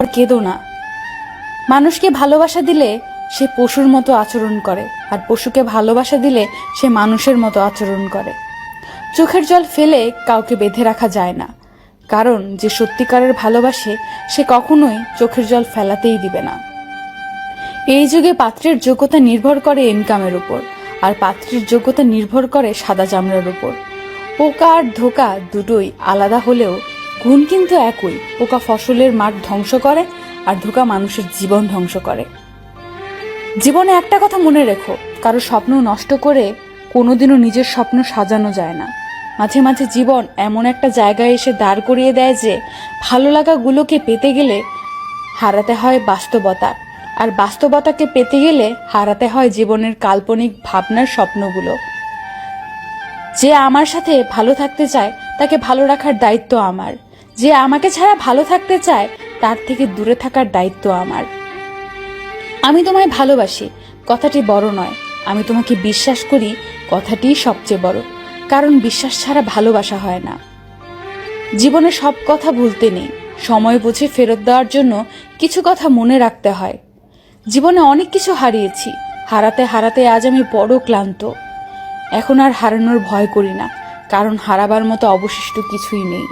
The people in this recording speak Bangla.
আর কেঁদো না। মানুষকে ভালোবাসা দিলে সে পশুর মতো আচরণ করে, আর পশুকে ভালোবাসা দিলে সে মানুষের মতো আচরণ করে। চোখের জল ফেলে কাউকে বেঁধে রাখা যায় না, কারণ যে সত্যিকারের ভালোবাসে সে কখনোই চোখের জল ফেলাতেই দিবে না। এই যুগে পাত্রের যোগ্যতা নির্ভর করে ইনকামের উপর, আর পাত্রের যোগ্যতা নির্ভর করে সাদা চামড়ার উপর। পোকা আর ধোকা দুটোই আলাদা হলেও গুণ কিন্তু একই। পোকা ফসলের মাঠ ধ্বংস করে, আর ধোকা মানুষের জীবন ধ্বংস করে। জীবনে একটা কথা মনে রেখো, কারো স্বপ্ন নষ্ট করে কোনোদিনও নিজের স্বপ্ন সাজানো যায় না। মাঝে মাঝে জীবন এমন একটা জায়গায় এসে দাঁড় করিয়ে দেয় যে ভালো লাগাগুলোকে পেতে গেলে হারাতে হয় বাস্তবতা, আর বাস্তবতাকে পেতে গেলে হারাতে হয় জীবনের কাল্পনিক ভাবনার স্বপ্নগুলো। যে আমার সাথে ভালো থাকতে চায় তাকে ভালো রাখার দায়িত্ব আমার, যে আমাকে ছাড়া ভালো থাকতে চায় তার থেকে দূরে থাকার দায়িত্ব আমার। আমি তোমায় ভালোবাসি কথাটি বড় নয়, আমি তোমাকে বিশ্বাস করি কথাটিই সবচেয়ে বড়, কারণ বিশ্বাস ছাড়া ভালোবাসা হয় না। জীবনে সব কথা ভুলতে নেই, সময় বুঝে ফেরত দেওয়ার জন্য কিছু কথা মনে রাখতে হয়। জীবনে অনেক কিছু হারিয়েছি, হারাতে হারাতে আজ আমি বড় ক্লান্ত। এখন আর হারানোর ভয় করি না, কারণ হারাবার মতো অবশিষ্ট কিছুই নেই।